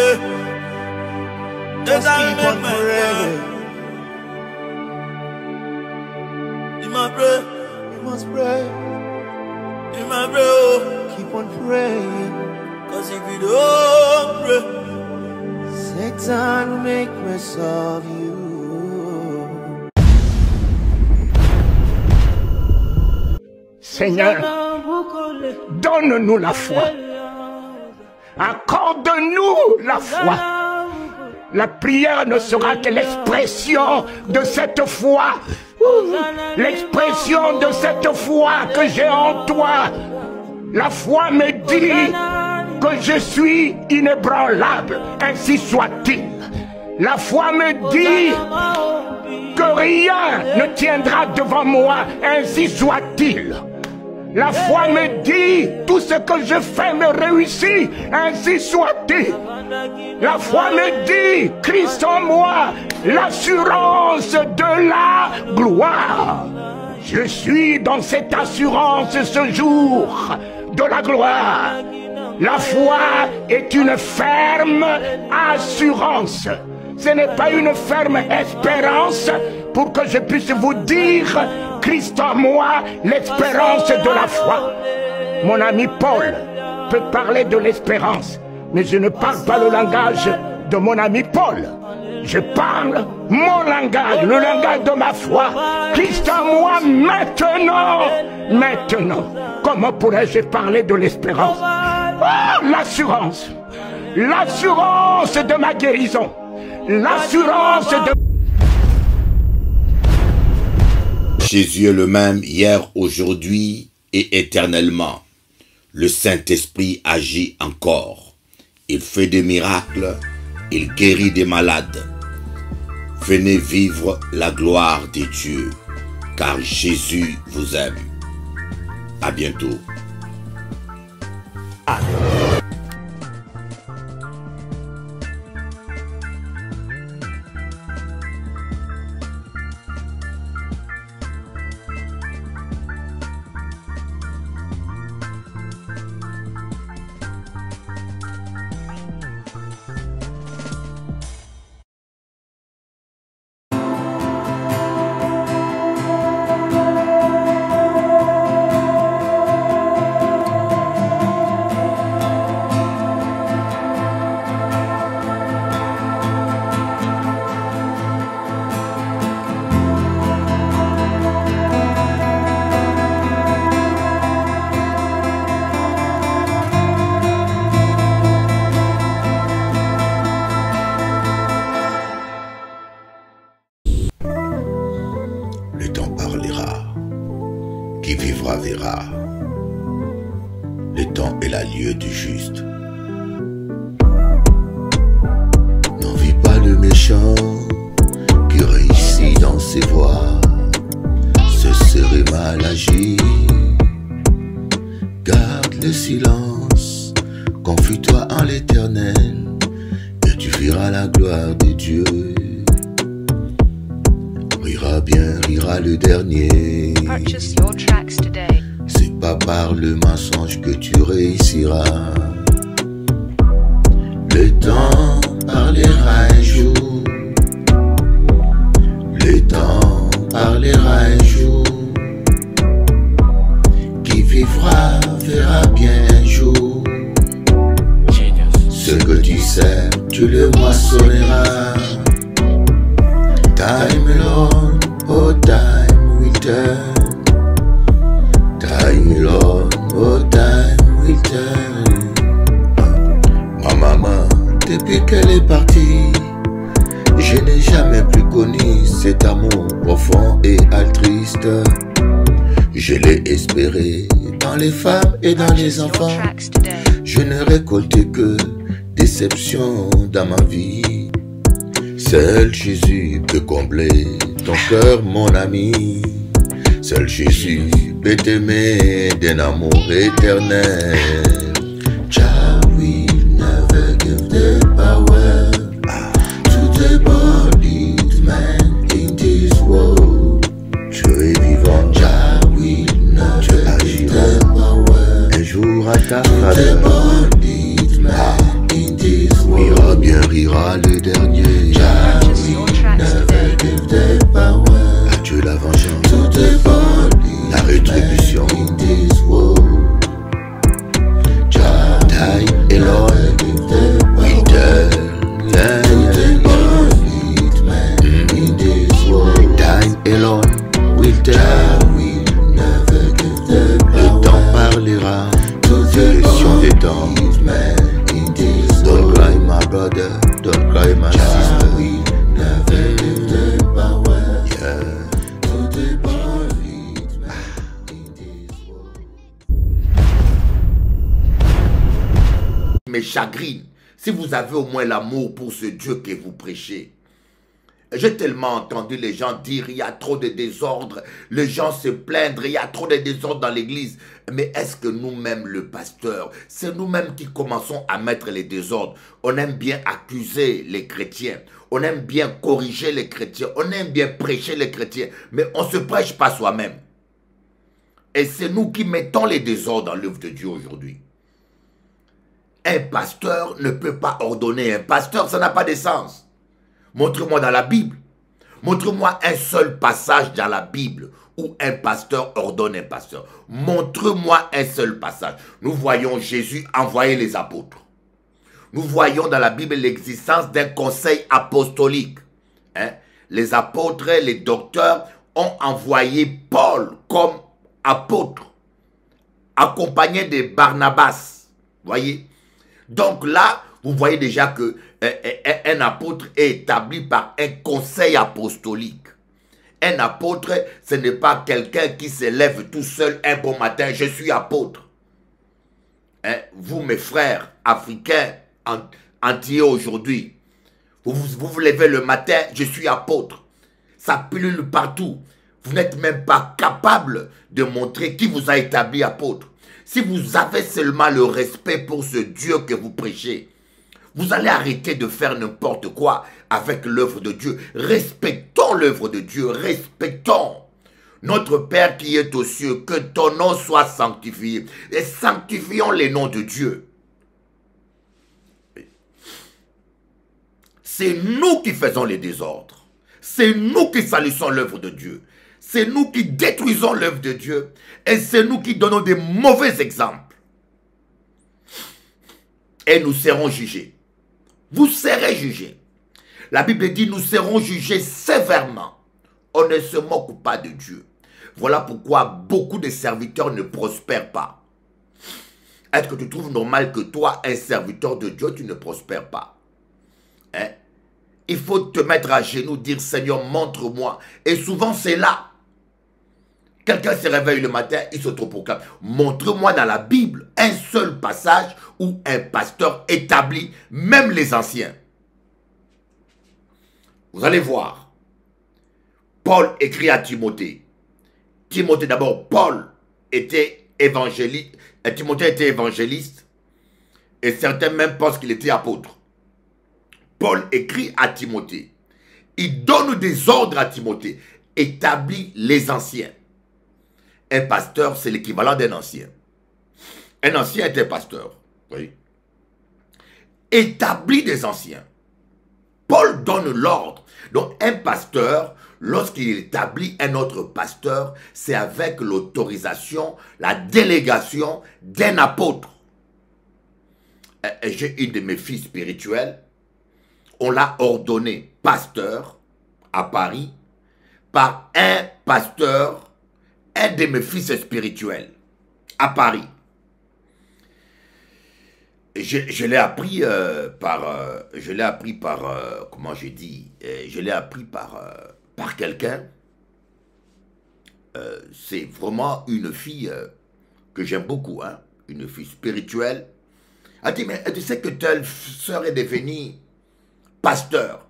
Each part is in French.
pray. Just keep on praying. You must pray. You must pray. You must pray. Oh. Keep on praying. Cause if you don't pray, Satan will make mess of you. Seigneur, donne-nous la foi. Accorde-nous la foi. La prière ne sera que l'expression de cette foi. L'expression de cette foi que j'ai en toi. La foi me dit que je suis inébranlable, ainsi soit-il. La foi me dit que rien ne tiendra devant moi, ainsi soit-il. La foi me dit tout ce que je fais me réussit, ainsi soit-il. La foi me dit Christ en moi, l'assurance de la gloire. Je suis dans cette assurance ce jour de la gloire. La foi est une ferme assurance. Ce n'est pas une ferme espérance pour que je puisse vous dire Christ en moi, l'espérance de la foi. Mon ami Paul peut parler de l'espérance, mais je ne parle pas le langage de mon ami Paul. Je parle mon langage, le langage de ma foi. Christ en moi maintenant. Maintenant. Comment pourrais-je parler de l'espérance? Oh, l'assurance. L'assurance de ma guérison. L'assurance de... Jésus est le même hier, aujourd'hui et éternellement. Le Saint-Esprit agit encore. Il fait des miracles, il guérit des malades. Venez vivre la gloire de Dieu, car Jésus vous aime. À bientôt. Le temps parlera, qui vivra verra. Le temps est la lieu du juste. N'envie pas le méchant qui réussit dans ses voies. Ce serait mal agi. Garde le silence, confie-toi en l'Éternel, et tu verras la gloire de Dieu. Rira bien, rira le dernier. C'est pas par le mensonge que tu réussiras. Le temps parlera un jour. Le temps parlera un jour. Qui vivra verra bien un jour. Ce que tu sers, tu le moissonneras. Time alone, oh time will turn. Time alone, oh time will turn. Ma maman, depuis qu'elle est partie, je n'ai jamais plus connu cet amour profond et altruiste. Je l'ai espéré dans les femmes et dans les enfants. Je ne récoltais que déception dans ma vie. Seul Jésus peut combler ton cœur, mon ami. Seul Jésus peut t'aimer d'un amour éternel. Jah will never give the power to the body man in this world. Dieu est vivant. Jah will never give the power un jour à ta faveur. In this world. guérira les derniers. Never give the power. À Dieu la vengeance, to the body, la rétribution. In this world, time alone will turn. In this world, time alone will turn. Le temps parlera, solution des temps. Don't cry my brother, don't cry my sister. Me chagrine, si vous avez au moins l'amour pour ce Dieu que vous prêchez. J'ai tellement entendu les gens dire il y a trop de désordre, les gens se plaindre, il y a trop de désordre dans l'église. Mais est-ce que nous-mêmes, le pasteur, c'est nous-mêmes qui commençons à mettre les désordres? On aime bien accuser les chrétiens, on aime bien corriger les chrétiens, on aime bien prêcher les chrétiens, mais on ne se prêche pas soi-même. Et c'est nous qui mettons les désordres dans l'œuvre de Dieu aujourd'hui. Un pasteur ne peut pas ordonner un pasteur, ça n'a pas de sens. Montre-moi dans la Bible. Montre-moi un seul passage dans la Bible où un pasteur ordonne un pasteur. Montre-moi un seul passage. Nous voyons Jésus envoyer les apôtres. Nous voyons dans la Bible l'existence d'un conseil apostolique. Les apôtres, les docteurs ont envoyé Paul comme apôtre, accompagné de Barnabas. Voyez? Donc là, vous voyez déjà que un apôtre est établi par un conseil apostolique. Un apôtre, ce n'est pas quelqu'un qui se lève tout seul un bon matin, je suis apôtre. Vous, mes frères africains, entiers aujourd'hui, vous vous levez le matin, je suis apôtre. Ça pullule partout. Vous n'êtes même pas capable de montrer qui vous a établi apôtre. Si vous avez seulement le respect pour ce Dieu que vous prêchez, vous allez arrêter de faire n'importe quoi avec l'œuvre de Dieu. Respectons l'œuvre de Dieu, respectons. Notre Père qui est aux cieux, que ton nom soit sanctifié. Et sanctifions les noms de Dieu. C'est nous qui faisons les désordres. C'est nous qui salissons l'œuvre de Dieu. C'est nous qui détruisons l'œuvre de Dieu. Et c'est nous qui donnons des mauvais exemples. Et nous serons jugés. Vous serez jugés. La Bible dit nous serons jugés sévèrement. On ne se moque pas de Dieu. Voilà pourquoi beaucoup de serviteurs ne prospèrent pas. Est-ce que tu trouves normal que toi, un serviteur de Dieu, tu ne prospères pas? Il faut te mettre à genoux, dire Seigneur, montre-moi. Et souvent c'est là. Quelqu'un se réveille le matin, il s'autoproclame. Montre-moi dans la Bible un seul passage où un pasteur établit, même les anciens. Vous allez voir. Paul écrit à Timothée. Timothée d'abord, Paul était évangéliste. Timothée était évangéliste. Et certains même pensent qu'il était apôtre. Paul écrit à Timothée. Il donne des ordres à Timothée. Établit les anciens. Un pasteur, c'est l'équivalent d'un ancien. Un ancien est un pasteur. Oui. Établit des anciens. Paul donne l'ordre. Donc un pasteur, lorsqu'il établit un autre pasteur, c'est avec l'autorisation, la délégation d'un apôtre. J'ai une de mes filles spirituelles. On l'a ordonné pasteur à Paris par un pasteur, un de mes fils spirituels à Paris. Je l'ai appris par, comment je dis, je l'ai appris par quelqu'un. C'est vraiment une fille que j'aime beaucoup, hein, une fille spirituelle. Elle dit, mais tu sais que telle sœur est devenue pasteur.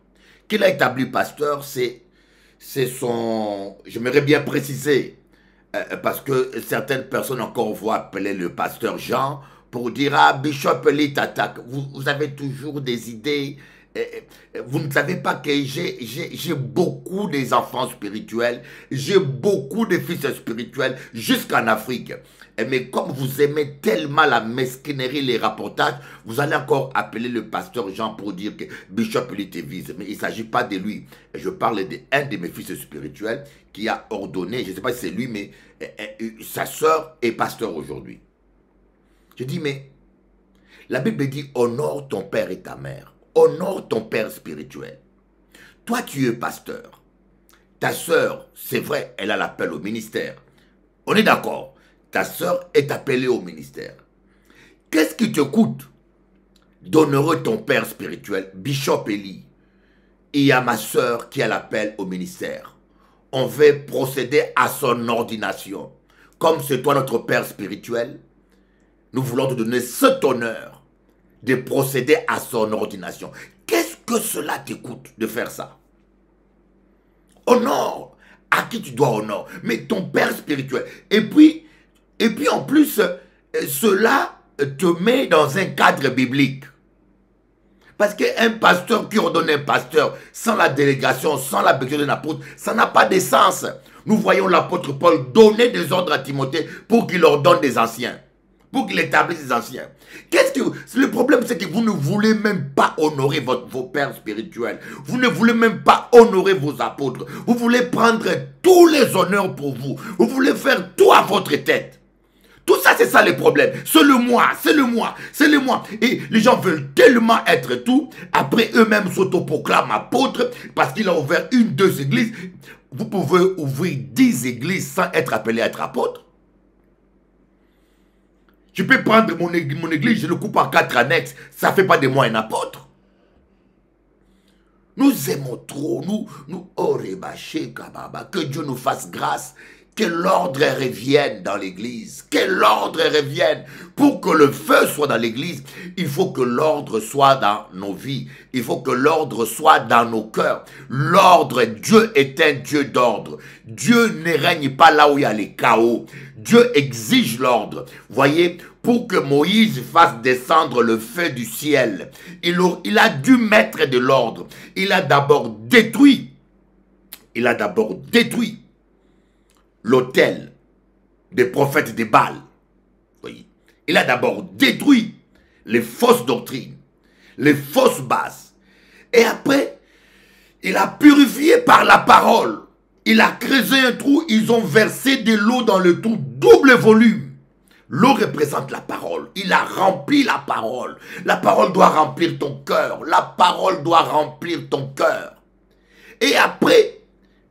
Qu'il a établi pasteur, c'est son... J'aimerais bien préciser, parce que certaines personnes encore vont appeler le pasteur Jean pour dire, ah, Bishop Lee t'attaque. Vous avez toujours des idées Vous ne savez pas que j'ai beaucoup des enfants spirituels, j'ai beaucoup de fils spirituels jusqu'en Afrique. Mais comme vous aimez tellement la mesquinerie, les rapportages, vous allez encore appeler le pasteur Jean pour dire que Bishop lui te vise. Mais il ne s'agit pas de lui. Je parle d'un de mes fils spirituels qui a ordonné, je ne sais pas si c'est lui, mais sa soeur est pasteur aujourd'hui. Je dis, mais la Bible dit, honore ton père et ta mère. Honore ton père spirituel. Toi, tu es pasteur. Ta soeur, c'est vrai, elle a l'appel au ministère. On est d'accord. Ta soeur est appelée au ministère. Qu'est-ce qui te coûte d'honorer ton père spirituel, Bishop Eli, et à ma soeur qui a l'appel au ministère? On veut procéder à son ordination. Comme c'est toi notre père spirituel, nous voulons te donner cet honneur de procéder à son ordination. Qu'est-ce que cela te coûte de faire ça? Honore. À qui tu dois honorer? Mais ton père spirituel. Et puis en plus, cela te met dans un cadre biblique. Parce qu'un pasteur qui ordonne un pasteur sans la délégation, sans la bénédiction d'un apôtre, ça n'a pas de sens. Nous voyons l'apôtre Paul donner des ordres à Timothée pour qu'il ordonne des anciens. Pour qu'il établisse des anciens. Le problème, c'est que vous ne voulez même pas honorer vos pères spirituels. Vous ne voulez même pas honorer vos apôtres. Vous voulez prendre tous les honneurs pour vous. Vous voulez faire tout à votre tête. Tout ça, c'est ça le problème. C'est le moi, c'est le moi, c'est le moi. Et les gens veulent tellement être tout. Après, eux-mêmes s'autoproclament apôtres parce qu'il a ouvert 2 églises. Vous pouvez ouvrir 10 églises sans être appelé à être apôtre. Je peux prendre mon église, je le coupe en 4 annexes. Ça ne fait pas de moi un apôtre. Nous aimons trop, oh Rebaché Kababa, que Dieu nous fasse grâce, que l'ordre revienne dans l'église, que l'ordre revienne. Pour que le feu soit dans l'église, il faut que l'ordre soit dans nos vies, il faut que l'ordre soit dans nos cœurs. L'ordre, Dieu est un Dieu d'ordre. Dieu ne règne pas là où il y a les chaos. Dieu exige l'ordre. Voyez, pour que Moïse fasse descendre le feu du ciel, il a dû mettre de l'ordre. Il a d'abord détruit l'autel des prophètes de Baal. Voyez, il a d'abord détruit les fausses doctrines, les fausses bases. Et après, il a purifié par la parole. Il a creusé un trou, ils ont versé de l'eau dans le trou, double volume. L'eau représente la parole. Il a rempli la parole. La parole doit remplir ton cœur. La parole doit remplir ton cœur. Et après,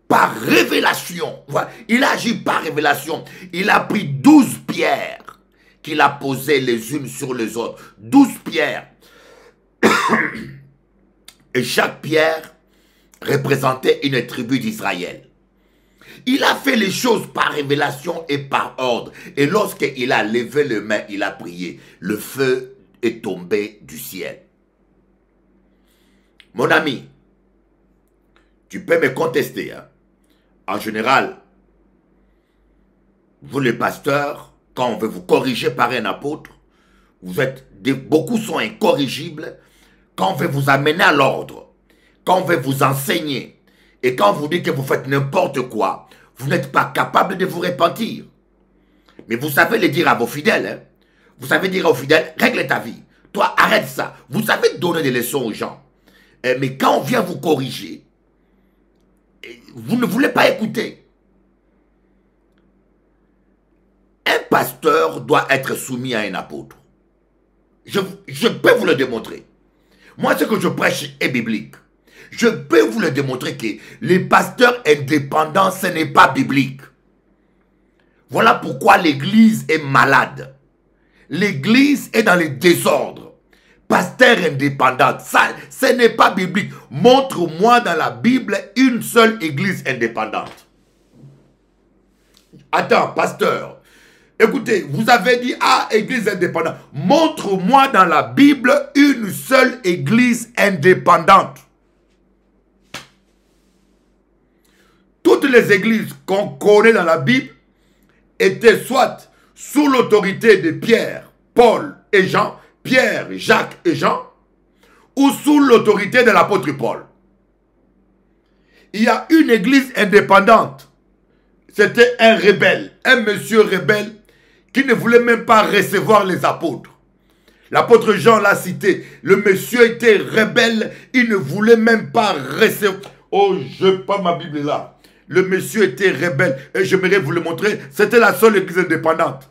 par révélation, il a agi par révélation. Il a pris 12 pierres qu'il a posées les unes sur les autres. 12 pierres. Et chaque pierre représentait une tribu d'Israël. Il a fait les choses par révélation et par ordre. Et lorsqu'il a levé les mains, il a prié. Le feu est tombé du ciel. Mon ami, tu peux me contester. Hein? En général, vous les pasteurs, quand on veut vous corriger par un apôtre, beaucoup sont incorrigibles. Quand on veut vous amener à l'ordre, quand on veut vous enseigner, et quand vous dites que vous faites n'importe quoi, vous n'êtes pas capable de vous repentir. Mais vous savez le dire à vos fidèles. Hein? Vous savez dire aux fidèles, règle ta vie. Toi, arrête ça. Vous savez donner des leçons aux gens. Mais quand on vient vous corriger, vous ne voulez pas écouter. Un pasteur doit être soumis à un apôtre. Je peux vous le démontrer. Moi, ce que je prêche est biblique. Je peux vous le démontrer que les pasteurs indépendants, ce n'est pas biblique. Voilà pourquoi l'église est malade. L'église est dans le désordre. Pasteur indépendant, ça, ce n'est pas biblique. Montre-moi dans la Bible une seule église indépendante. Attends, pasteur. Écoutez, vous avez dit, église indépendante. Montre-moi dans la Bible une seule église indépendante. Toutes les églises qu'on connaît dans la Bible étaient soit sous l'autorité de Pierre, Paul et Jean, Pierre, Jacques et Jean, ou sous l'autorité de l'apôtre Paul. Il y a une église indépendante. C'était un rebelle, un monsieur rebelle qui ne voulait même pas recevoir les apôtres. L'apôtre Jean l'a cité. Le monsieur était rebelle, il ne voulait même pas recevoir. Oh, je n'ai pas ma Bible là. Le monsieur était rebelle et j'aimerais vous le montrer. C'était la seule église indépendante.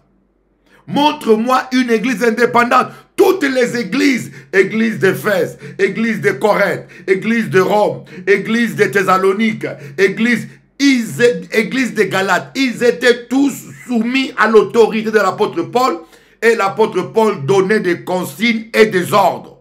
Montre-moi une église indépendante. Toutes les églises, église d'Éphèse, église de Corinthe, église de Rome, église de Thessalonique, église de Galates, ils étaient tous soumis à l'autorité de l'apôtre Paul et l'apôtre Paul donnait des consignes et des ordres.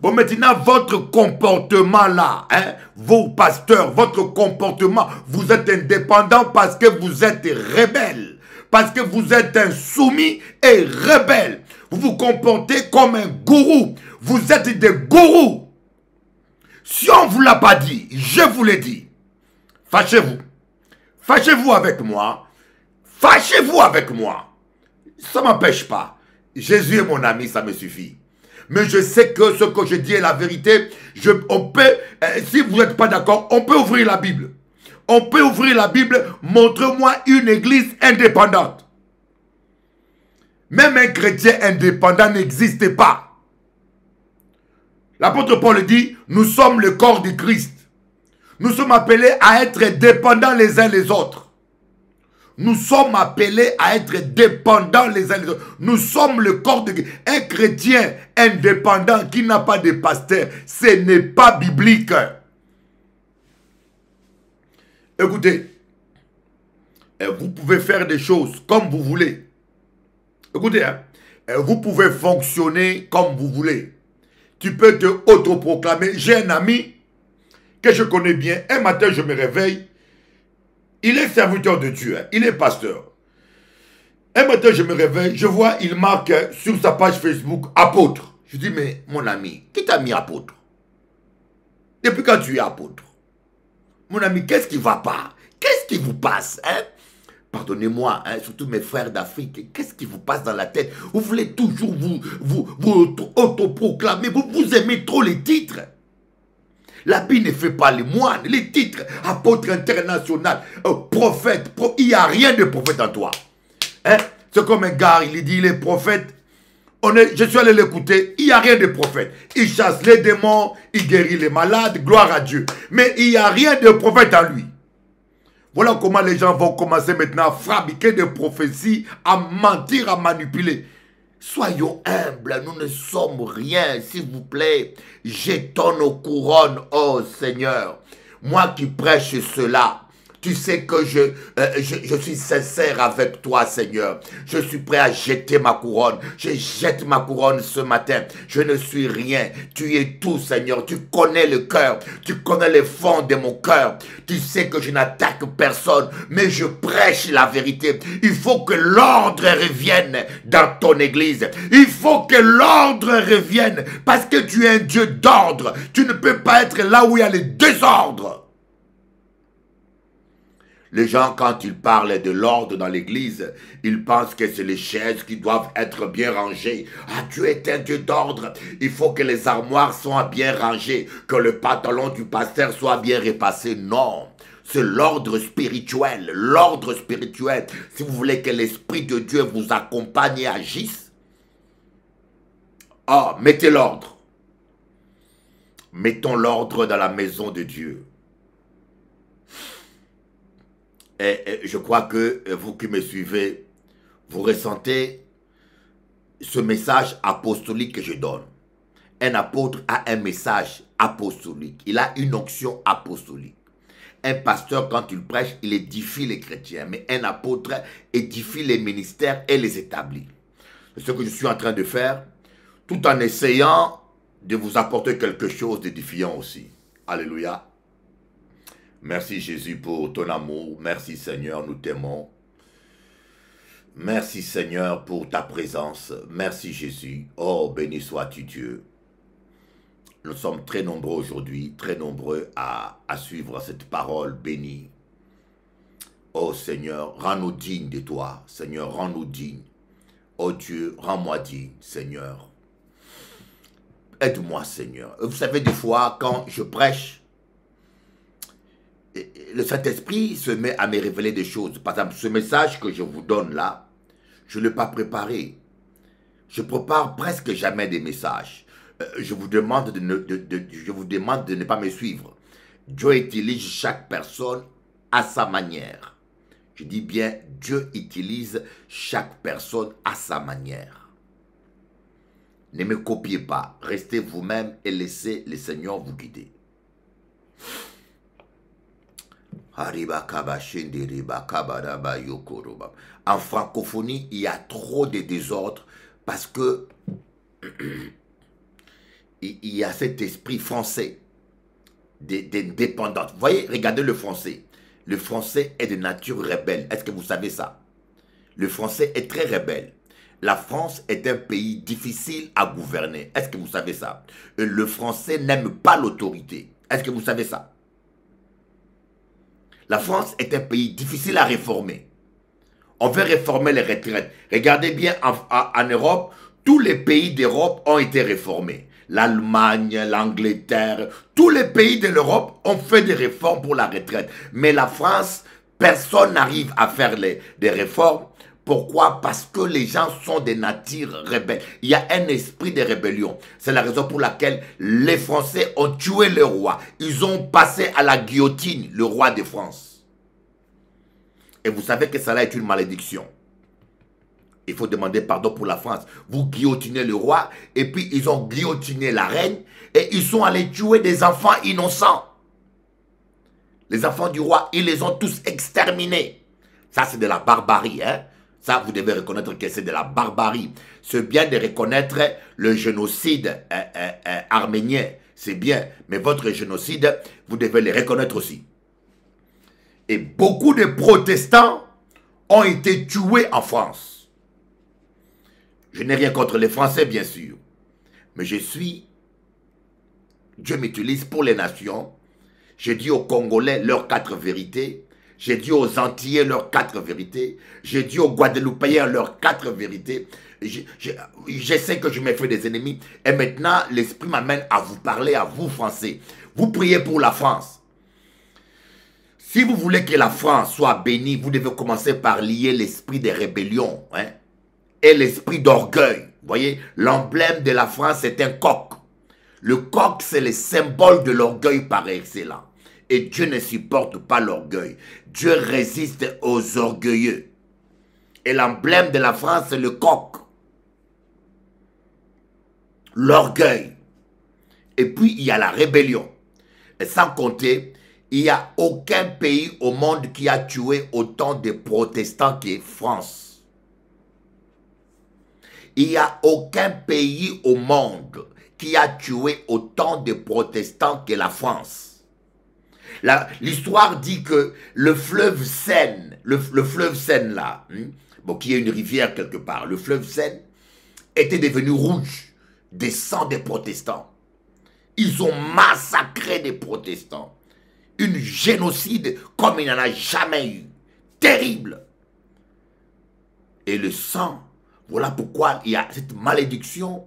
Bon, maintenant, votre comportement là, hein, vos pasteurs, votre comportement, vous êtes indépendant parce que vous êtes rebelle. Parce que vous êtes insoumis et rebelle. Vous vous comportez comme un gourou. Vous êtes des gourous. Si on ne vous l'a pas dit, je vous l'ai dit. Fâchez-vous. Fâchez-vous avec moi. Fâchez-vous avec moi. Ça ne m'empêche pas. Jésus est mon ami, ça me suffit. Mais je sais que ce que je dis est la vérité. On peut, si vous n'êtes pas d'accord, on peut ouvrir la Bible. On peut ouvrir la Bible. Montre-moi une église indépendante. Même un chrétien indépendant n'existe pas. L'apôtre Paul dit, nous sommes le corps du Christ. Nous sommes appelés à être dépendants les uns les autres. Nous sommes appelés à être dépendants les uns les autres. Nous sommes le corps de Christ. Un chrétien indépendant qui n'a pas de pasteur, ce n'est pas biblique. Écoutez, vous pouvez faire des choses comme vous voulez. Écoutez, hein, vous pouvez fonctionner comme vous voulez. Tu peux te autoproclamer. J'ai un ami que je connais bien. Un matin, je me réveille. Il est serviteur de Dieu. Hein, il est pasteur. Un matin, je me réveille. Je vois, il marque sur sa page Facebook « Apôtre ». Je dis, mais mon ami, qui t'a mis apôtre? Depuis quand tu es apôtre? Mon ami, qu'est-ce qui ne va pas? Qu'est-ce qui vous passe, hein? Pardonnez-moi, hein, surtout mes frères d'Afrique, qu'est-ce qui vous passe dans la tête? Vous voulez toujours vous autoproclamer, vous aimez trop les titres. L'habit ne fait pas les moines, les titres, apôtre international, prophète, il n'y a rien de prophète en toi. Hein? C'est comme un gars, il dit, il est prophète. Je suis allé l'écouter, il n'y a rien de prophète. Il chasse les démons, il guérit les malades, gloire à Dieu. Mais il n'y a rien de prophète en lui. Voilà comment les gens vont commencer maintenant à fabriquer des prophéties, à mentir, à manipuler. Soyons humbles, nous ne sommes rien, s'il vous plaît. Jetons nos couronnes, oh Seigneur. Moi qui prêche cela, tu sais que je suis sincère avec toi, Seigneur. Je suis prêt à jeter ma couronne. Je jette ma couronne ce matin. Je ne suis rien. Tu es tout, Seigneur. Tu connais le cœur. Tu connais les fonds de mon cœur. Tu sais que je n'attaque personne, mais je prêche la vérité. Il faut que l'ordre revienne dans ton église. Il faut que l'ordre revienne parce que tu es un Dieu d'ordre. Tu ne peux pas être là où il y a les désordres. Les gens, quand ils parlent de l'ordre dans l'église, ils pensent que c'est les chaises qui doivent être bien rangées. Ah, Dieu est un Dieu d'ordre. Il faut que les armoires soient bien rangées, que le pantalon du pasteur soit bien repassé. Non, c'est l'ordre spirituel. L'ordre spirituel. Si vous voulez que l'Esprit de Dieu vous accompagne et agisse, mettez l'ordre. Mettons l'ordre dans la maison de Dieu. Et je crois que vous qui me suivez, vous ressentez ce message apostolique que je donne. Un apôtre a un message apostolique. Il a une onction apostolique. Un pasteur, quand il prêche, il édifie les chrétiens. Mais un apôtre édifie les ministères et les établit. C'est ce que je suis en train de faire, tout en essayant de vous apporter quelque chose d'édifiant aussi. Alléluia. Merci Jésus pour ton amour. Merci Seigneur, nous t'aimons. Merci Seigneur pour ta présence. Merci Jésus. Oh, béni sois-tu Dieu. Nous sommes très nombreux aujourd'hui, très nombreux à suivre cette parole bénie. Oh Seigneur, rends-nous dignes de toi. Seigneur, rends-nous dignes. Oh Dieu, rends-moi digne, Seigneur. aide-moi Seigneur. Vous savez, des fois, quand je prêche, le Saint-Esprit se met à me révéler des choses. Par exemple, ce message que je vous donne là, je ne l'ai pas préparé. Je prépare presque jamais des messages. Je vous demande de ne pas me suivre. Dieu utilise chaque personne à sa manière. Je dis bien, Dieu utilise chaque personne à sa manière. Ne me copiez pas. Restez vous-même et laissez le Seigneur vous guider. En francophonie, il y a trop de désordre parce que il y a cet esprit français d'indépendance. Vous voyez, regardez le français. Le français est de nature rebelle. Est-ce que vous savez ça? Le français est très rebelle. La France est un pays difficile à gouverner. Est-ce que vous savez ça? Le français n'aime pas l'autorité. Est-ce que vous savez ça? La France est un pays difficile à réformer. On veut réformer les retraites. Regardez bien, en Europe, tous les pays d'Europe ont été réformés. L'Allemagne, l'Angleterre, tous les pays de l'Europe ont fait des réformes pour la retraite. Mais la France, personne n'arrive à faire des réformes. Pourquoi? Parce que les gens sont des natures rebelles. Il y a un esprit de rébellion. C'est la raison pour laquelle les Français ont tué le roi. Ils ont passé à la guillotine le roi de France. Et vous savez que cela est une malédiction. Il faut demander pardon pour la France. Vous guillotinez le roi et puis ils ont guillotiné la reine et ils sont allés tuer des enfants innocents. Les enfants du roi, ils les ont tous exterminés. Ça, c'est de la barbarie, hein? Ça, vous devez reconnaître que c'est de la barbarie. C'est bien de reconnaître le génocide arménien. C'est bien. Mais votre génocide, vous devez le reconnaître aussi. Et beaucoup de protestants ont été tués en France. Je n'ai rien contre les Français, bien sûr. Mais Dieu m'utilise pour les nations. J'ai dit aux Congolais leurs 4 vérités. J'ai dit aux Antillais leurs 4 vérités. J'ai dit aux Guadeloupéens leurs 4 vérités. Je sais que je m'ai fait des ennemis. Et maintenant, l'Esprit m'amène à vous parler, à vous, Français. Vous priez pour la France. Si vous voulez que la France soit bénie, vous devez commencer par lier l'esprit de rébellion, hein, et l'esprit d'orgueil. Vous voyez, l'emblème de la France est un coq. Le coq, c'est le symbole de l'orgueil par excellence. Et Dieu ne supporte pas l'orgueil. Dieu résiste aux orgueilleux. Et l'emblème de la France, c'est le coq. L'orgueil. Et puis, il y a la rébellion. Et sans compter, il n'y a aucun pays au monde qui a tué autant de protestants que France. Il n'y a aucun pays au monde qui a tué autant de protestants que la France. L'histoire dit que le fleuve Seine, le fleuve Seine là, bon, qui est une rivière quelque part, le fleuve Seine était devenu rouge des sangs des protestants. Ils ont massacré des protestants. Une génocide comme il n'y en a jamais eu. Terrible. Et le sang, voilà pourquoi il y a cette malédiction.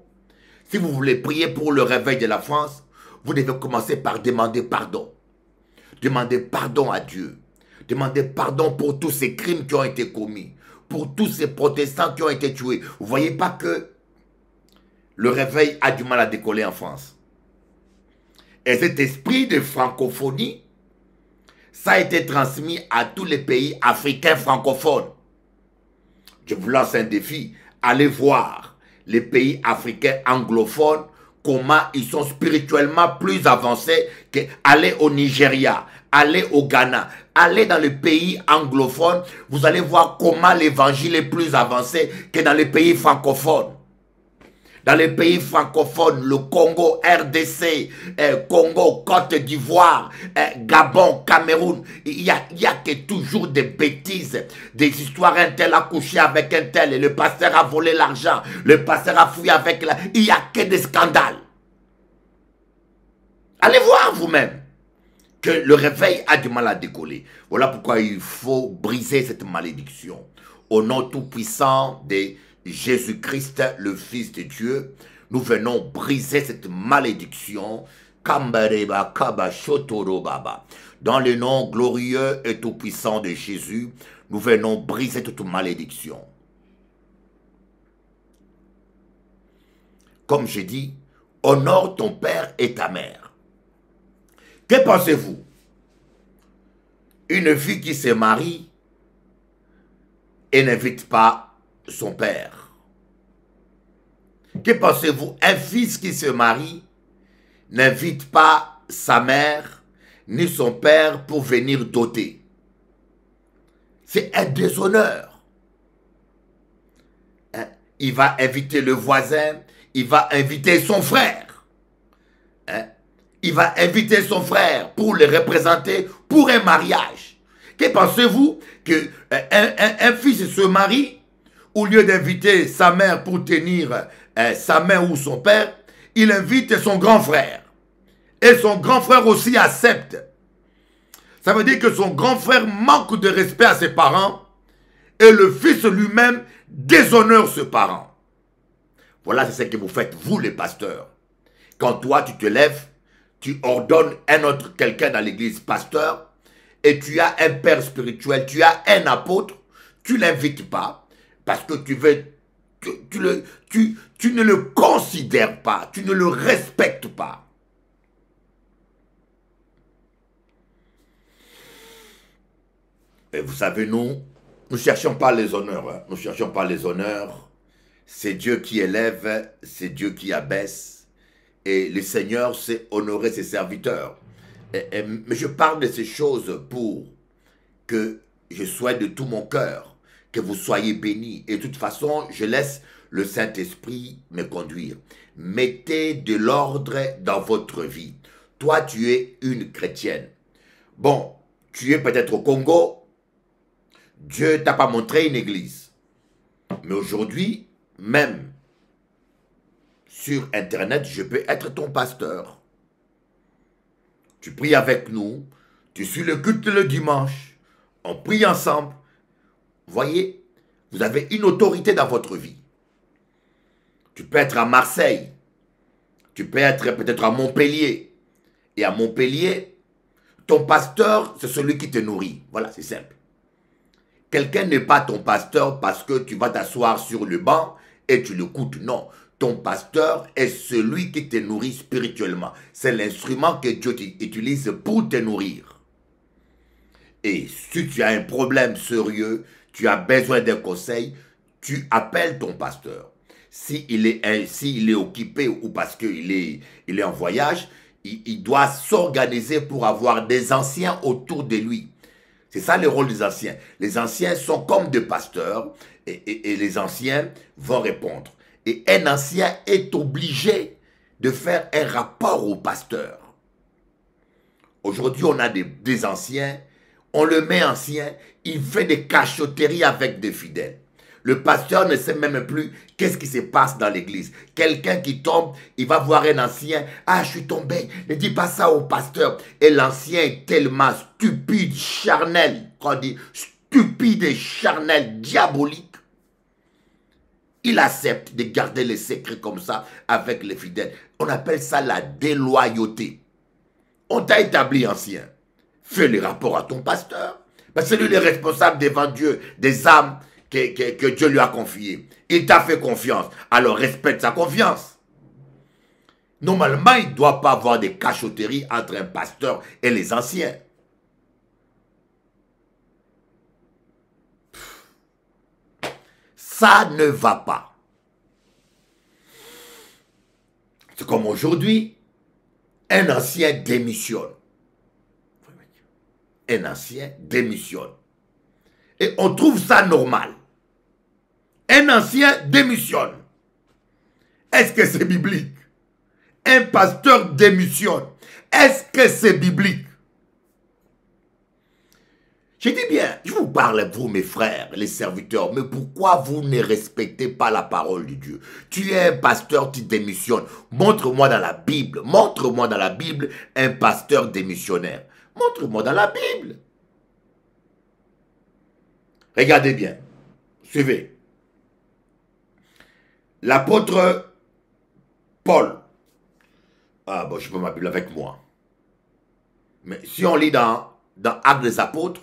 Si vous voulez prier pour le réveil de la France, vous devez commencer par demander pardon. Demandez pardon à Dieu. Demandez pardon pour tous ces crimes qui ont été commis. Pour tous ces protestants qui ont été tués. Vous ne voyez pas que le réveil a du mal à décoller en France. Et cet esprit de francophonie, ça a été transmis à tous les pays africains francophones. Je vous lance un défi. Allez voir les pays africains anglophones, comment ils sont spirituellement plus avancés qu'aller au Nigeria, aller au Ghana, aller dans les pays anglophones. Vous allez voir comment l'évangile est plus avancé que dans les pays francophones. Dans les pays francophones, le Congo, RDC, Congo, Côte d'Ivoire, Gabon, Cameroun, il y a que toujours des bêtises, des histoires, un tel a couché avec un tel, et le pasteur a volé l'argent, le pasteur a fouillé avec la... Il n'y a que des scandales. Allez voir vous-même que le réveil a du mal à décoller. Voilà pourquoi il faut briser cette malédiction. Au nom tout-puissant de Jésus-Christ, le Fils de Dieu, Nous venons briser cette malédiction. Kambareba Kaba Shotoro Baba. Dans le nom glorieux et tout-puissant de Jésus, nous venons briser toute malédiction. Comme je dis, honore ton père et ta mère. Que pensez-vous? Une fille qui se marie et n'invite pas son père. Que pensez-vous? Un fils qui se marie n'invite pas sa mère ni son père pour venir doter. C'est un déshonneur. Hein? Il va inviter le voisin, il va inviter son frère. Hein? Il va inviter son frère pour le représenter pour un mariage. Que pensez-vous que un fils se marie, au lieu d'inviter sa mère pour tenir sa mère ou son père, il invite son grand frère. Et son grand frère aussi accepte. Ça veut dire que son grand frère manque de respect à ses parents et le fils lui-même déshonore ses parents. Voilà, c'est ce que vous faites, vous les pasteurs. Quand toi, tu te lèves, tu ordonnes un autre quelqu'un dans l'église pasteur et tu as un père spirituel, tu as un apôtre, tu ne l'invites pas parce que tu veux, tu ne le considères pas, tu ne le respectes pas. Et vous savez, nous ne cherchons pas les honneurs. Hein. Nous ne cherchons pas les honneurs. C'est Dieu qui élève, c'est Dieu qui abaisse. Et le Seigneur sait honorer ses serviteurs. Mais je parle de ces choses pour que je souhaite de tout mon cœur que vous soyez bénis. Et de toute façon, je laisse le Saint-Esprit me conduire. Mettez de l'ordre dans votre vie. Toi, tu es une chrétienne. Bon, tu es peut-être au Congo. Dieu t'a pas montré une église. Mais aujourd'hui, même sur Internet, je peux être ton pasteur. Tu pries avec nous, tu suis le culte le dimanche, on prie ensemble. Voyez, vous avez une autorité dans votre vie. Tu peux être à Marseille, tu peux être peut-être à Montpellier. Et à Montpellier, ton pasteur, c'est celui qui te nourrit. Voilà, c'est simple. Quelqu'un n'est pas ton pasteur parce que tu vas t'asseoir sur le banc et tu l'écoutes. Non, ton pasteur est celui qui te nourrit spirituellement. C'est l'instrument que Dieu utilise pour te nourrir. Et si tu as un problème sérieux, tu as besoin d'un conseil, tu appelles ton pasteur. S'il est occupé ou parce qu'il est en voyage, il doit s'organiser pour avoir des anciens autour de lui. C'est ça le rôle des anciens. Les anciens sont comme des pasteurs et les anciens vont répondre. Et un ancien est obligé de faire un rapport au pasteur. Aujourd'hui, on a des anciens, on le met ancien, il fait des cachotteries avec des fidèles. Le pasteur ne sait même plus qu'est-ce qui se passe dans l'église. Quelqu'un qui tombe, il va voir un ancien. Ah, je suis tombé. Ne dis pas ça au pasteur. Et l'ancien est tellement stupide, charnel. Quand on dit stupide et charnel, diabolique. Il accepte de garder les secrets comme ça avec les fidèles. On appelle ça la déloyauté. On t'a établi ancien. Fais le rapport à ton pasteur. Parce que c'est lui le responsable devant Dieu des âmes que Dieu lui a confié. Il t'a fait confiance. Alors respecte sa confiance. Normalement, il ne doit pas avoir de cachotterie entre un pasteur et les anciens. Ça ne va pas. C'est comme aujourd'hui, un ancien démissionne. Un ancien démissionne. Et on trouve ça normal. Un ancien démissionne. Est-ce que c'est biblique? Un pasteur démissionne. Est-ce que c'est biblique? Je dis bien, je vous parle, vous mes frères, les serviteurs, mais pourquoi vous ne respectez pas la parole de Dieu? Tu es un pasteur qui démissionne. Montre-moi dans la Bible, montre-moi dans la Bible un pasteur démissionnaire. Montre-moi dans la Bible. Regardez bien, suivez. L'apôtre Paul. Ah bon, je peux ma Bible avec moi. Mais si on lit dans Actes des Apôtres,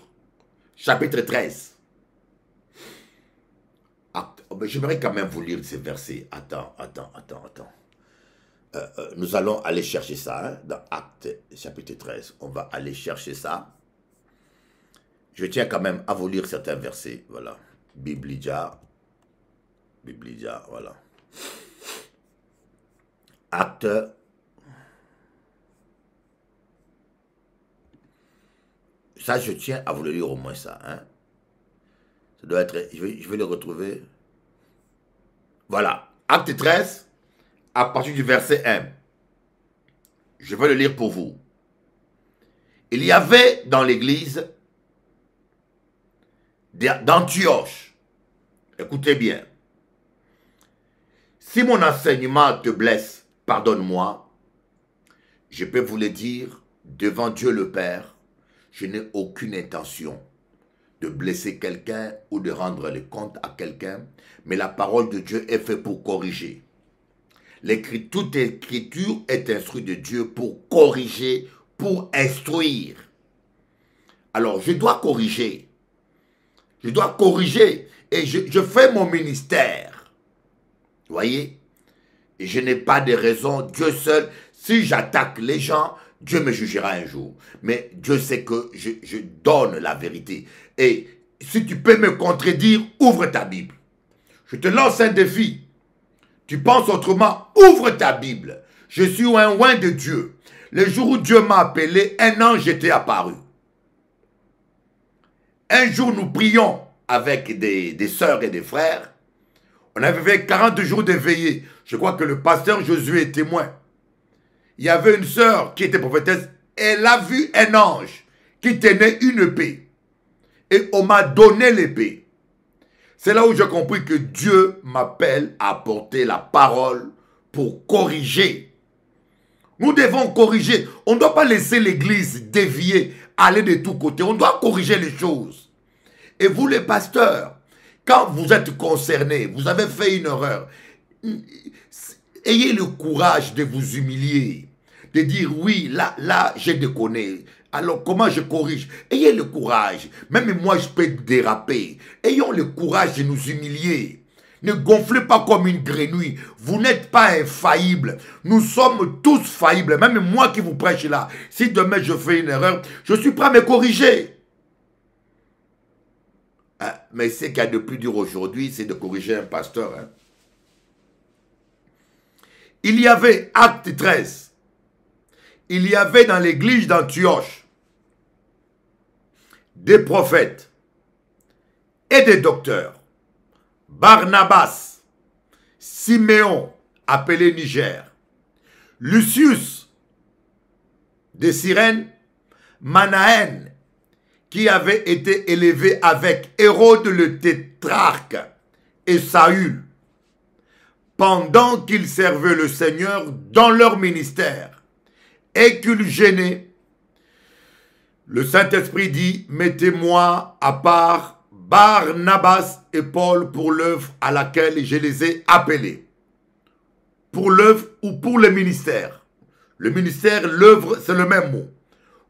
chapitre 13. J'aimerais quand même vous lire ces versets. Attends. Nous allons aller chercher ça, hein, dans Actes chapitre 13. On va aller chercher ça. Je tiens quand même à vous lire certains versets. Voilà. Biblidia, voilà. Actes. Ça, je tiens à vous le lire au moins ça. Hein. Ça doit être... Je vais le retrouver. Voilà. Acte 13, à partir du verset 1. Je vais le lire pour vous. Il y avait dans l'église d'Antioche. Écoutez bien. Si mon enseignement te blesse, pardonne-moi. Je peux vous le dire devant Dieu le Père. Je n'ai aucune intention de blesser quelqu'un ou de rendre le compte à quelqu'un, mais la parole de Dieu est faite pour corriger. Toute écriture est instruite de Dieu pour corriger, pour instruire. Alors, je dois corriger. Je dois corriger et je fais mon ministère. Vous voyez? Et je n'ai pas de raison, Dieu seul, si j'attaque les gens, Dieu me jugera un jour. Mais Dieu sait que je donne la vérité. Et si tu peux me contredire, ouvre ta Bible. Je te lance un défi. Tu penses autrement, ouvre ta Bible. Je suis un oint de Dieu. Le jour où Dieu m'a appelé, un ange était apparu. Un jour, nous prions avec des sœurs et des frères. On avait fait 40 jours de veillée. Je crois que le pasteur Josué est témoin. Il y avait une sœur qui était prophétesse. Elle a vu un ange qui tenait une épée. Et on m'a donné l'épée. C'est là où j'ai compris que Dieu m'appelle à porter la parole pour corriger. Nous devons corriger. On ne doit pas laisser l'église dévier, aller de tous côtés. On doit corriger les choses. Et vous les pasteurs, quand vous êtes concernés, vous avez fait une erreur, ayez le courage de vous humilier, de dire oui, là, j'ai déconné. Alors, comment je corrige? Ayez le courage. Même moi, je peux déraper. Ayons le courage de nous humilier. Ne gonflez pas comme une grenouille. Vous n'êtes pas infaillible. Nous sommes tous faillibles. Même moi qui vous prêche là. Si demain je fais une erreur, je suis prêt à me corriger. Mais ce qu'il y a de plus dur aujourd'hui, c'est de corriger un pasteur. Hein. Il y avait, Acte 13, il y avait dans l'église d'Antioche des prophètes et des docteurs. Barnabas, Siméon, appelé Niger, Lucius de Cyrène, Manaën, qui avait été élevé avec Hérode le tétrarque et Saül, pendant qu'ils servaient le Seigneur dans leur ministère, et qu'ils gênaient. Le Saint-Esprit dit, mettez-moi à part Barnabas et Paul pour l'œuvre à laquelle je les ai appelés. Pour l'œuvre ou pour le ministère. Le ministère, l'œuvre, c'est le même mot.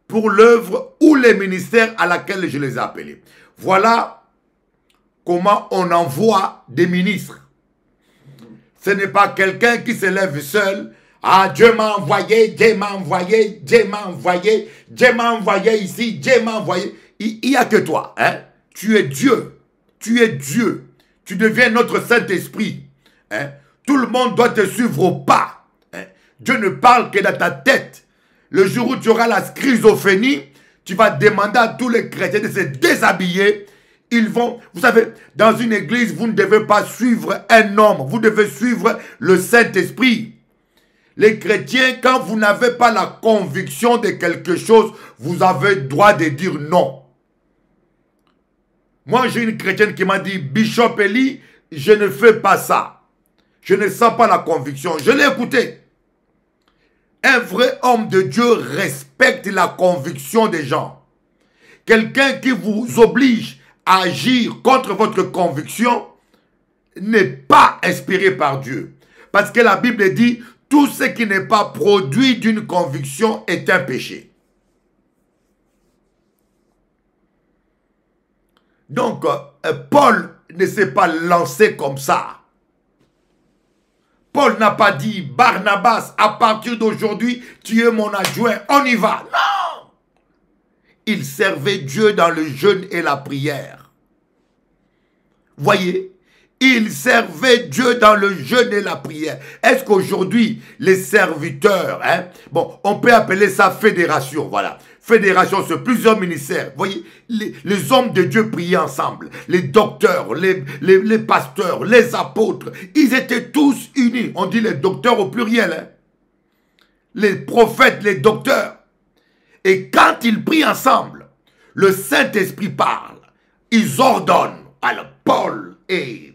Pour l'œuvre ou les ministères à laquelle je les ai appelés. Voilà comment on envoie des ministres. Ce n'est pas quelqu'un qui se lève seul. Ah, Dieu m'a envoyé, Dieu m'a envoyé, Dieu m'a envoyé, Dieu m'a envoyé ici, Dieu m'a envoyé. Il n'y a que toi. Hein? Tu es Dieu. Tu es Dieu. Tu deviens notre Saint-Esprit. Hein? Tout le monde doit te suivre au pas. Hein? Dieu ne parle que dans ta tête. Le jour où tu auras la schizophrénie, tu vas demander à tous les chrétiens de se déshabiller. Ils vont, vous savez, dans une église, vous ne devez pas suivre un homme. Vous devez suivre le Saint-Esprit. Les chrétiens, quand vous n'avez pas la conviction de quelque chose, vous avez le droit de dire non. Moi, j'ai une chrétienne qui m'a dit, Bishop Eli, je ne fais pas ça. Je ne sens pas la conviction. Je l'ai écouté. Un vrai homme de Dieu respecte la conviction des gens. Quelqu'un qui vous oblige à agir contre votre conviction n'est pas inspiré par Dieu. Parce que la Bible dit, tout ce qui n'est pas produit d'une conviction est un péché. Donc, Paul ne s'est pas lancé comme ça. Paul n'a pas dit, Barnabas, à partir d'aujourd'hui, tu es mon adjoint, on y va. Non! Il servait Dieu dans le jeûne et la prière. Voyez? Il servait Dieu dans le jeûne et la prière. Est-ce qu'aujourd'hui, les serviteurs, bon, on peut appeler ça fédération, voilà. Fédération, c'est plusieurs ministères. Vous voyez, les hommes de Dieu priaient ensemble. Les docteurs, les pasteurs, les apôtres, ils étaient tous unis. On dit les docteurs au pluriel. Les prophètes, les docteurs. Et quand ils prient ensemble, le Saint-Esprit parle. Ils ordonnent. Alors, Paul et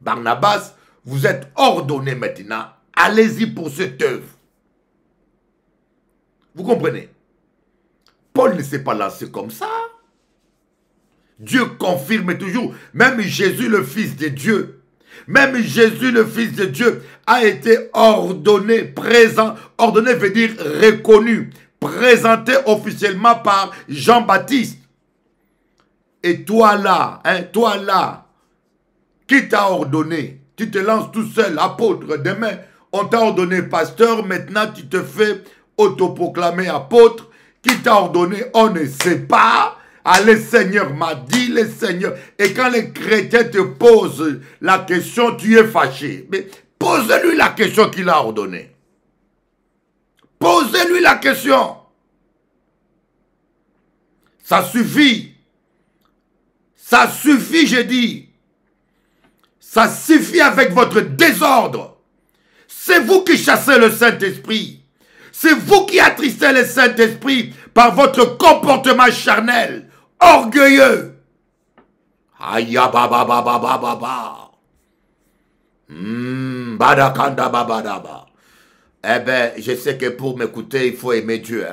Barnabas, vous êtes ordonnés maintenant. Allez-y pour cette œuvre. Vous comprenez? Paul ne s'est pas lancé comme ça. Dieu confirme toujours. Même Jésus, le Fils de Dieu, même Jésus, le Fils de Dieu, a été ordonné, présent. Ordonné veut dire reconnu, présenté officiellement par Jean-Baptiste. Et toi là, qui t'a ordonné? Tu te lances tout seul, apôtre. Demain, on t'a ordonné pasteur. Maintenant, tu te fais autoproclamer apôtre. Qui t'a ordonné? On ne sait pas. Ah, le Seigneur m'a dit, le Seigneur. Et quand les chrétiens te posent la question, tu es fâché. Mais pose-lui la question qu'il a ordonnée. Posez-lui la question. Ça suffit. Ça suffit, j'ai dit. Ça suffit avec votre désordre. C'est vous qui chassez le Saint-Esprit. C'est vous qui attristez le Saint-Esprit par votre comportement charnel, orgueilleux. Aïe, ba. Badakanda babadaba. Eh bien, je sais que pour m'écouter, il faut aimer Dieu.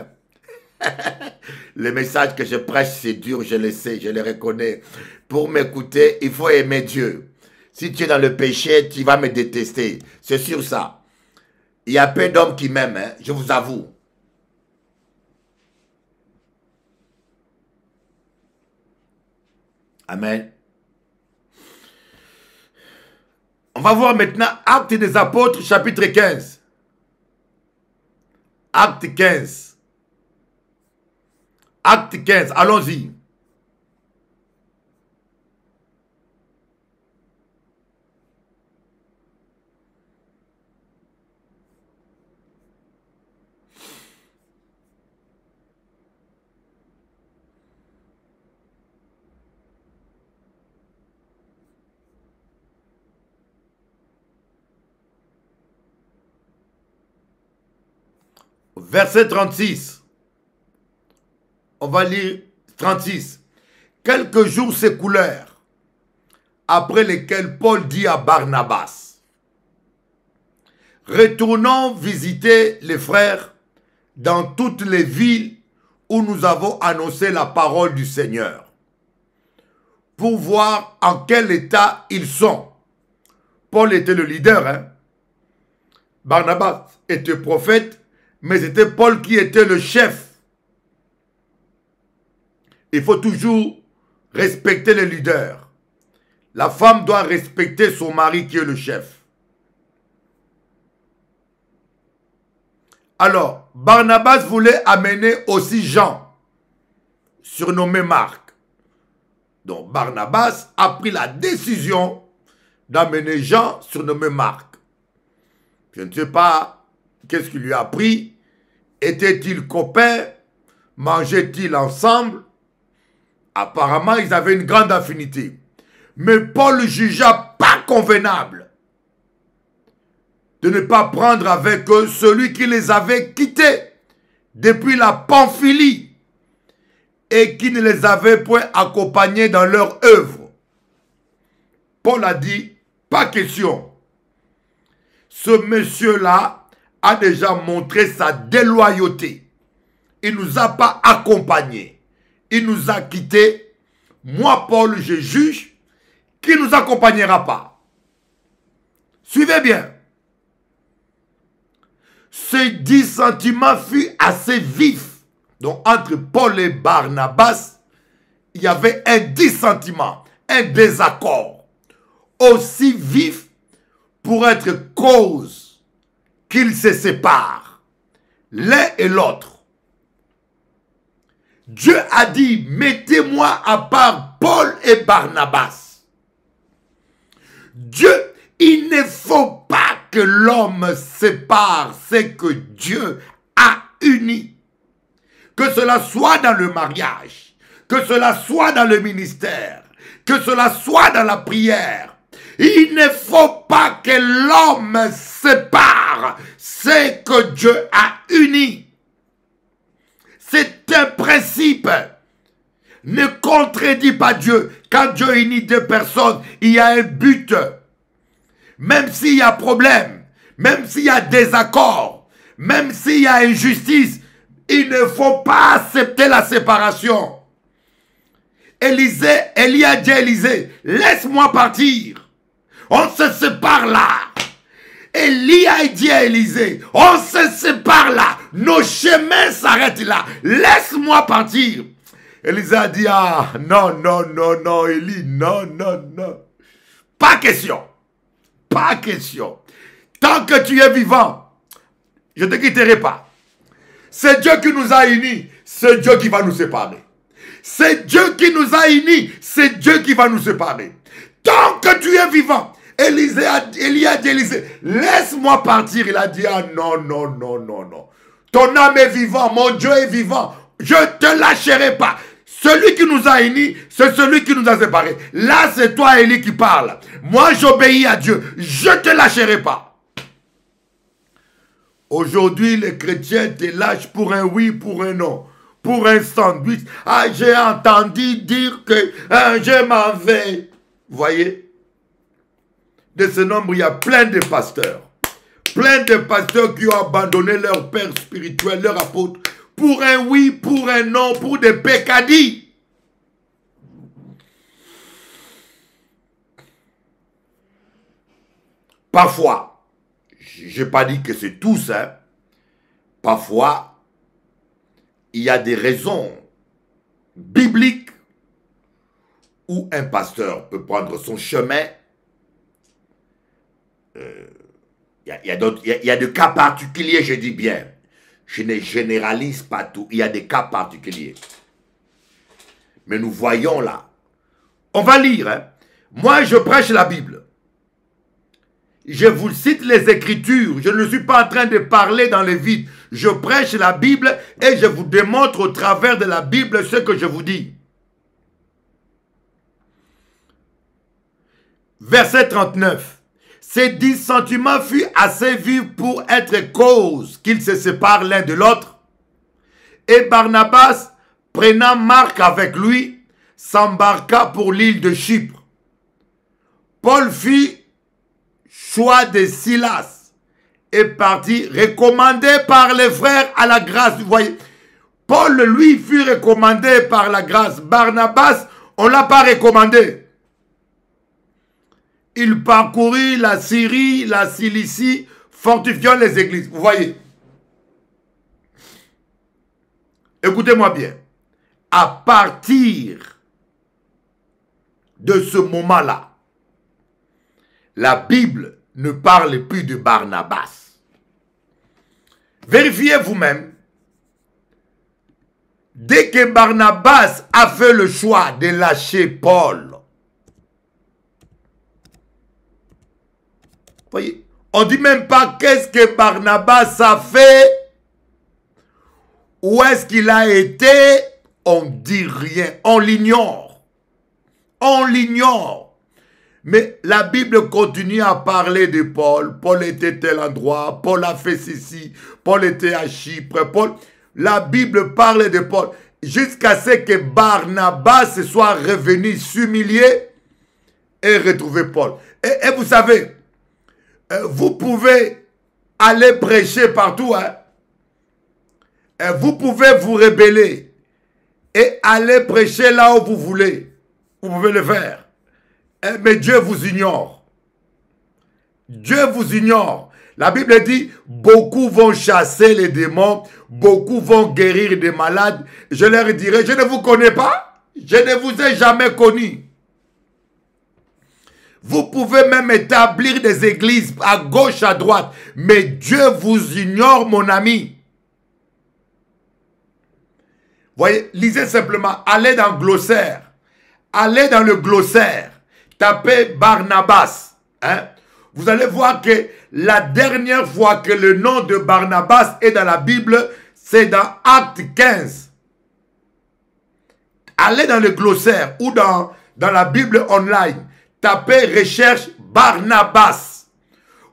Le message que je prêche, c'est dur, je le sais, je le reconnais. Pour m'écouter, il faut aimer Dieu. Si tu es dans le péché, tu vas me détester. C'est sûr ça. Il y a peu d'hommes qui m'aiment, je vous avoue. Amen. On va voir maintenant Actes des Apôtres, chapitre 15. Acte 15. Acte 15, allons-y. Verset 36. On va lire 36. Quelques jours s'écoulèrent, après lesquels Paul dit à Barnabas, « Retournons visiter les frères dans toutes les villes où nous avons annoncé la parole du Seigneur, pour voir en quel état ils sont. » Paul était le leader. Barnabas était prophète, mais c'était Paul qui était le chef. Il faut toujours respecter les leaders. La femme doit respecter son mari qui est le chef. Alors, Barnabas voulait amener aussi Jean, surnommé Marc. Donc, Barnabas a pris la décision d'amener Jean, surnommé Marc. Je ne sais pas qu'est-ce qu'il lui a pris. Étaient-ils copains? Mangeaient-ils ensemble? Apparemment, ils avaient une grande affinité. Mais Paul jugea pas convenable de ne pas prendre avec eux celui qui les avait quittés depuis la Pamphylie et qui ne les avait point accompagnés dans leur œuvre. Paul a dit, pas question. Ce monsieur-là a déjà montré sa déloyauté. Il ne nous a pas accompagnés. Il nous a quittés. Moi, Paul, je juge qu'il ne nous accompagnera pas. Suivez bien. ce dissentiment fut assez vif. Donc entre Paul et Barnabas, il y avait un dissentiment, un désaccord aussi vif pour être cause qu'ils se séparent l'un et l'autre. Dieu a dit, mettez-moi à part Paul et Barnabas. Dieu, il ne faut pas que l'homme sépare ce que Dieu a uni. Que cela soit dans le mariage, que cela soit dans le ministère, que cela soit dans la prière. Il ne faut pas que l'homme sépare ce que Dieu a uni. C'est un principe. Ne contredis pas Dieu. Quand Dieu unit deux personnes, il y a un but. Même s'il y a problème, même s'il y a désaccord, même s'il y a injustice, il ne faut pas accepter la séparation. Élie a dit à Élisée, laisse-moi partir. On se sépare là. Élie a dit à Élisée, on se sépare là. Nos chemins s'arrêtent là. Laisse-moi partir. Élisée a dit, ah, non, non, non, non, Élie, non, non, non. Pas question. Pas question. Tant que tu es vivant, je ne te quitterai pas. C'est Dieu qui nous a unis. C'est Dieu qui va nous séparer. C'est Dieu qui nous a unis. C'est Dieu qui va nous séparer. Tant que tu es vivant. Élie a dit à Élisée, laisse-moi partir. Il a dit, ah non, non, non, non, non. Ton âme est vivant. Mon Dieu est vivant. Je ne te lâcherai pas. Celui qui nous a unis, c'est celui qui nous a séparés. Là, c'est toi, Élie, qui parle. Moi, j'obéis à Dieu. Je ne te lâcherai pas. Aujourd'hui, les chrétiens te lâchent pour un oui, pour un non. Pour un sandwich. Ah, j'ai entendu dire que je m'en vais. Vous voyez? De ce nombre, il y a plein de pasteurs. Plein de pasteurs qui ont abandonné leur père spirituel, leur apôtre. Pour un oui, pour un non, pour des peccadilles. Parfois, je n'ai pas dit que c'est tous, hein. Parfois, il y a des raisons bibliques où un pasteur peut prendre son chemin. Il y a des cas particuliers, je dis bien. Je ne généralise pas tout. Il y a des cas particuliers. Mais nous voyons là. On va lire. Hein. Moi, je prêche la Bible. Je vous cite les Écritures. Je ne suis pas en train de parler dans le vide. Je prêche la Bible et je vous démontre au travers de la Bible ce que je vous dis. Verset 39. Ces dissentiments furent assez vifs pour être cause qu'ils se séparent l'un de l'autre. Et Barnabas, prenant Marc avec lui, s'embarqua pour l'île de Chypre. Paul fit choix de Silas et partit recommandé par les frères à la grâce. Vous voyez, Paul, lui, fut recommandé par la grâce. Barnabas, on ne l'a pas recommandé. Il parcourut la Syrie, la Cilicie, fortifiant les églises. Vous voyez. Écoutez-moi bien. À partir de ce moment-là, la Bible ne parle plus de Barnabas. Vérifiez vous-même. Dès que Barnabas a fait le choix de lâcher Paul, voyez, on ne dit même pas qu'est-ce que Barnabas a fait, où est-ce qu'il a été, on ne dit rien, on l'ignore. On l'ignore. Mais la Bible continue à parler de Paul. Paul était tel endroit, Paul a fait ceci, Paul était à Chypre, Paul... La Bible parle de Paul jusqu'à ce que Barnabas soit revenu s'humilier et retrouver Paul. Et vous savez, vous pouvez aller prêcher partout. Hein? Vous pouvez vous rebeller et aller prêcher là où vous voulez. Vous pouvez le faire. Mais Dieu vous ignore. Dieu vous ignore. La Bible dit, beaucoup vont chasser les démons, beaucoup vont guérir des malades. Je leur dirai, je ne vous connais pas, je ne vous ai jamais connu. Vous pouvez même établir des églises à gauche, à droite, mais Dieu vous ignore, mon ami. Voyez, lisez simplement, allez dans le glossaire. Allez dans le glossaire, tapez Barnabas. Hein? Vous allez voir que la dernière fois que le nom de Barnabas est dans la Bible, c'est dans Acte 15. Allez dans le glossaire ou dans la Bible online, tapez recherche Barnabas.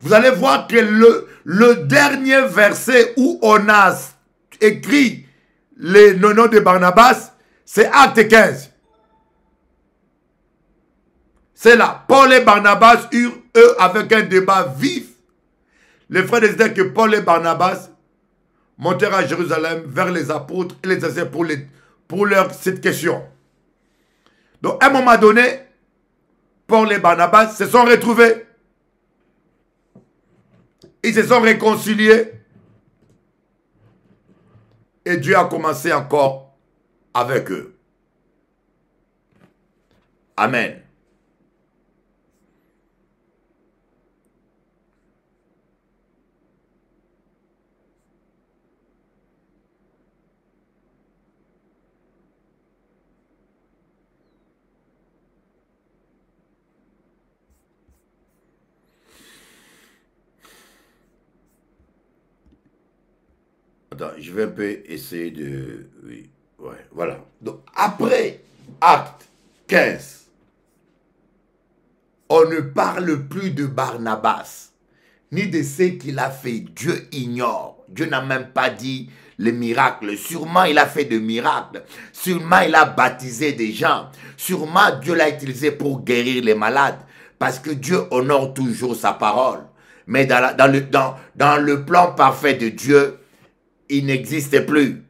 Vous allez voir que le dernier verset où on a écrit le nom de Barnabas, c'est Acte 15. C'est là. Paul et Barnabas eurent, eux, avec un débat vif. Les frères disaient que Paul et Barnabas montèrent à Jérusalem vers les apôtres et les enseignèrent pour leur cette question. Donc, à un moment donné, Paul et Barnabas se sont retrouvés. Ils se sont réconciliés. Et Dieu a commencé encore avec eux. Amen. Attends, je vais un peu essayer de... Oui, ouais, voilà. Donc, après Acte 15, on ne parle plus de Barnabas, ni de ce qu'il a fait. Dieu ignore. Dieu n'a même pas dit les miracles. Sûrement, il a fait des miracles. Sûrement, il a baptisé des gens. Sûrement, Dieu l'a utilisé pour guérir les malades. Parce que Dieu honore toujours sa parole. Mais dans le plan parfait de Dieu, il n'existe plus.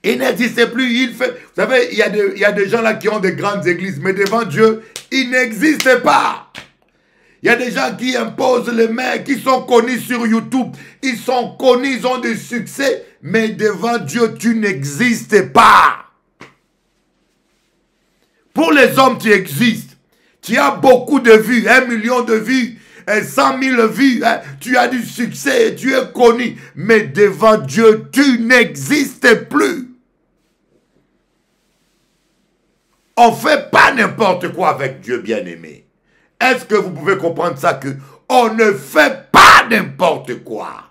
Il n'existe plus. Vous savez, il y a des gens là qui ont des grandes églises, mais devant Dieu, il n'existe pas. Il y a des gens qui imposent les mains, qui sont connus sur YouTube. Ils sont connus, ils ont du succès, mais devant Dieu, tu n'existes pas. Pour les hommes, tu existes. Tu as beaucoup de vues, 1 million de vues. 100 000 vues, hein, tu as du succès, tu es connu, mais devant Dieu, tu n'existes plus. On ne fait pas n'importe quoi avec Dieu, bien-aimé. Est-ce que vous pouvez comprendre ça, que on ne fait pas n'importe quoi?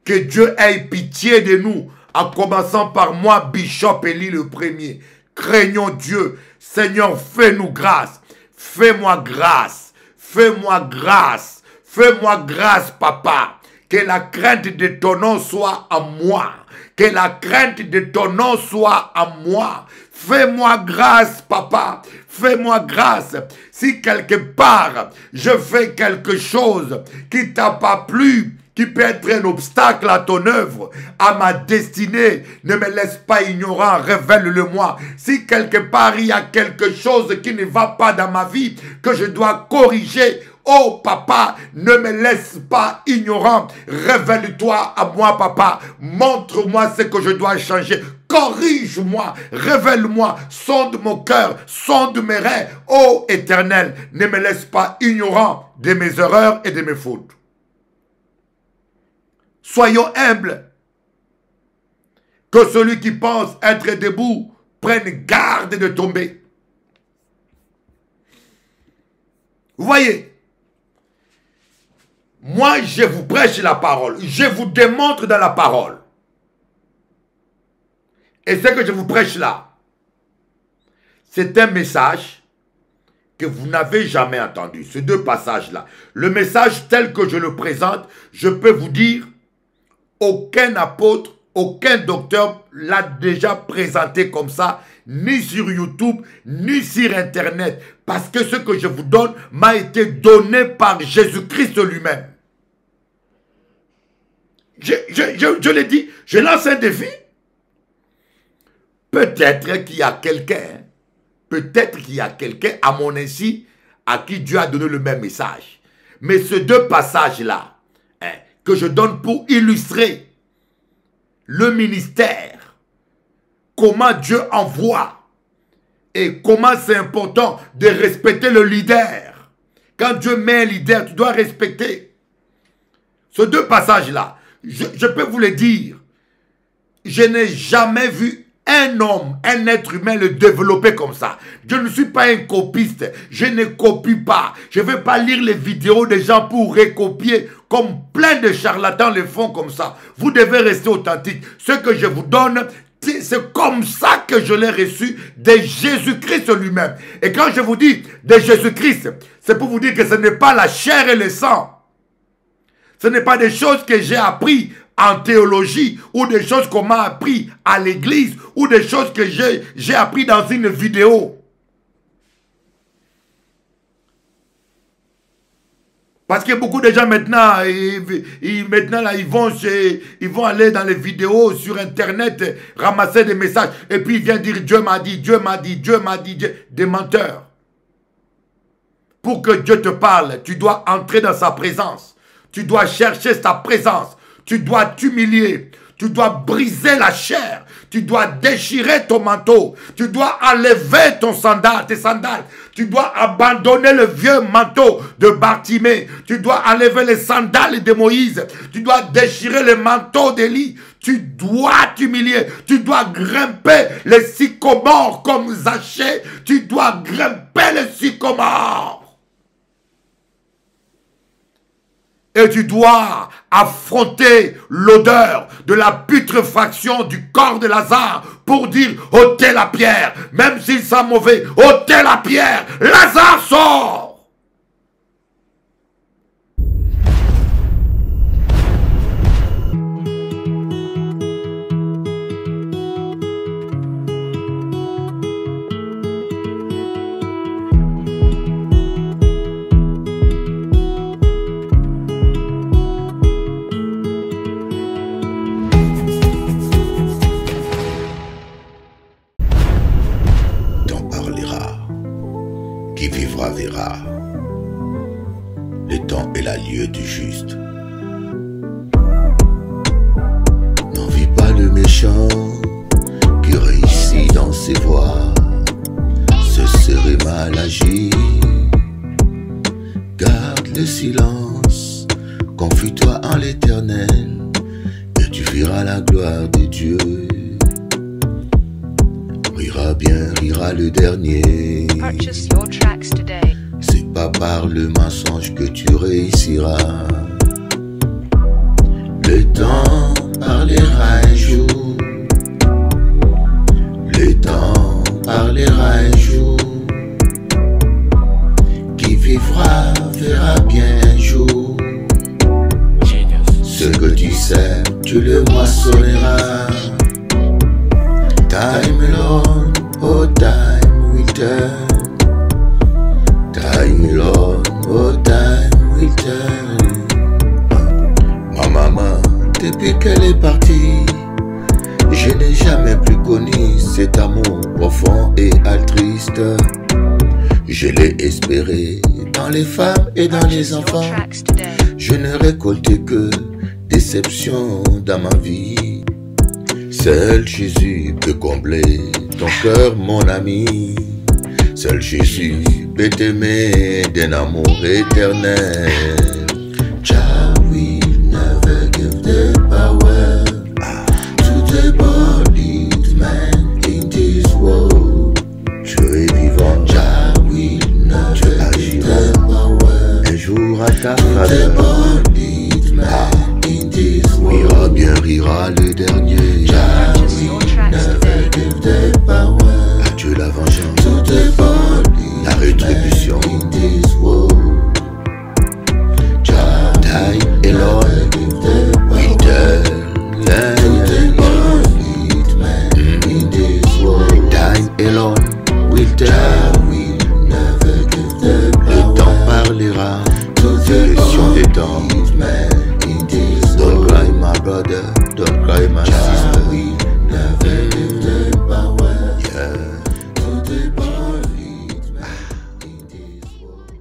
Que Dieu ait pitié de nous, en commençant par moi, Bishop Eli le premier. Craignons Dieu. Seigneur, fais-nous grâce. Fais-moi grâce. Fais-moi grâce, papa, que la crainte de ton nom soit en moi, que la crainte de ton nom soit en moi. Fais-moi grâce, papa, fais-moi grâce. Si quelque part, je fais quelque chose qui t'a pas plu, qui peut être un obstacle à ton œuvre, à ma destinée, ne me laisse pas ignorant, révèle-le-moi. Si quelque part il y a quelque chose qui ne va pas dans ma vie, que je dois corriger, oh papa, ne me laisse pas ignorant, révèle-toi à moi papa, montre-moi ce que je dois changer, corrige-moi, révèle-moi, sonde mon cœur, sonde mes reins, ô Éternel, ne me laisse pas ignorant de mes erreurs et de mes fautes. Soyons humbles. Que celui qui pense être debout prenne garde de tomber. Vous voyez, moi je vous prêche la parole, je vous démontre dans la parole. Et ce que je vous prêche là, c'est un message que vous n'avez jamais entendu. Ces deux passages-là. Le message tel que je le présente, je peux vous dire, aucun apôtre, aucun docteur l'a déjà présenté comme ça, ni sur YouTube, ni sur Internet. Parce que ce que je vous donne m'a été donné par Jésus-Christ lui-même. Je l'ai dit, je lance un défi. Peut-être qu'il y a quelqu'un, à mon insu, à qui Dieu a donné le même message. Mais ces deux passages-là, hein, que je donne pour illustrer le ministère, comment Dieu envoie et comment c'est important de respecter le leader. Quand Dieu met un leader, tu dois respecter. Ces deux passages-là, je peux vous le dire, je n'ai jamais vu un homme, un être humain le développer comme ça. Je ne suis pas un copiste. Je ne copie pas. Je ne vais pas lire les vidéos des gens pour recopier comme plein de charlatans le font comme ça. Vous devez rester authentique. Ce que je vous donne, c'est comme ça que je l'ai reçu de Jésus-Christ lui-même. Et quand je vous dis de Jésus-Christ, c'est pour vous dire que ce n'est pas la chair et le sang. Ce n'est pas des choses que j'ai appris en théologie ou des choses qu'on m'a appris à l'église ou des choses que j'ai appris dans une vidéo. Parce que beaucoup de gens maintenant, ils vont aller dans les vidéos sur internet, ramasser des messages et puis ils viennent dire Dieu m'a dit, Dieu m'a dit, Dieu m'a dit, des menteurs. Pour que Dieu te parle, tu dois entrer dans sa présence. Tu dois chercher sa présence. Tu dois t'humilier. Tu dois briser la chair. Tu dois déchirer ton manteau. Tu dois enlever tes sandales. Tu dois abandonner le vieux manteau de Bartimée. Tu dois enlever les sandales de Moïse. Tu dois déchirer le manteau d'Élie. Tu dois t'humilier. Tu dois grimper les sycomores comme Zachée. Tu dois grimper les sycomores. Et tu dois affronter l'odeur de la putréfaction du corps de Lazare pour dire ôtez la pierre, même s'il sent mauvais, ôtez la pierre, Lazare sort. Verra. Le temps est la lieue du juste. N'envie pas le méchant qui réussit dans ses voies. Ce serait mal agi. Garde le silence, confie-toi en l'Éternel et tu verras la gloire de Dieu. Rira bien, rira le dernier. C'est pas par le mensonge que tu réussiras. Le temps parlera un jour. Le temps parlera un jour. Qui vivra verra bien un jour. Ce que tu sers, tu le moissonneras. Time alone, oh time will turn. Time alone, oh time will turn. Ma maman, depuis qu'elle est partie, je n'ai jamais plus connu cet amour profond et altruiste. Je l'ai espéré dans les femmes et dans les enfants. Je ne récoltais que déception dans ma vie. Seul Jésus peut combler ton cœur, mon ami. Seul Jésus peut t'aimer d'un amour éternel. Jah will never give the power to the body man in this world. Dieu est vivant. Jah will never give the power un jour à ta faveur. Rira bien, rira le dernier. Never give the power. À Dieu la vengeance, to the body, la rétribution. In this world. Time alone will turn. In this world. Time alone will turn. Le temps parlera. Solution des temps. Don't cry my brother, don't cry my sister. We never give the power to the body in this world.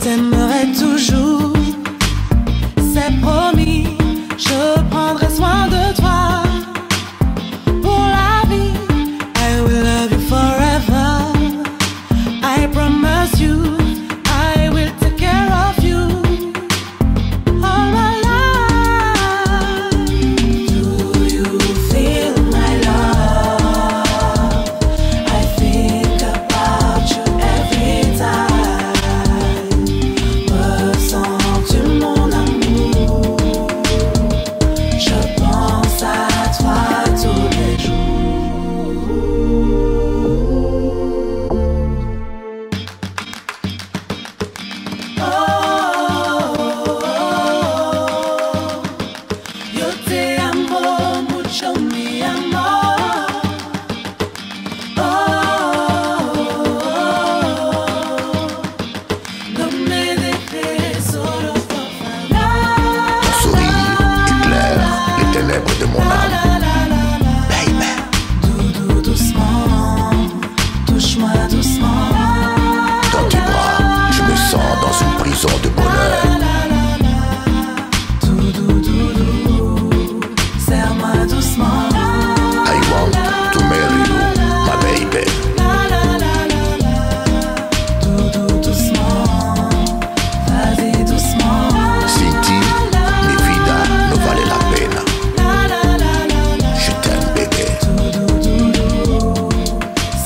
t'aimerai toujours. C'est promis, je prendrai soin de toi. Pour la vie, I will love you forever. I promise you, I will take care of you all my life. Do you feel my love? I think about you every time. Ressens-tu mon amour? Je pense à toi tous les jours. Yo te amo mucho, mi amor. No me dejes solo, por favor. Ton sourire éclaire les ténèbres de mon âme. Baby, Doudou doucement, touche-moi doucement. dans tes bras, je me sens dans une prison de bonheur. Doudou doudou, serre-moi doucement. I want to marry you, my baby. Doudou doucement, vas-y doucement. Sin ti, mi vida no vale la pena. Je t'aime, bébé. Doudou doudou,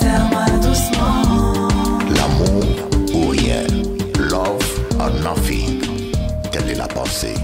serre-moi doucement. L'amour ou rien, love or nothing. Telle est la pensée.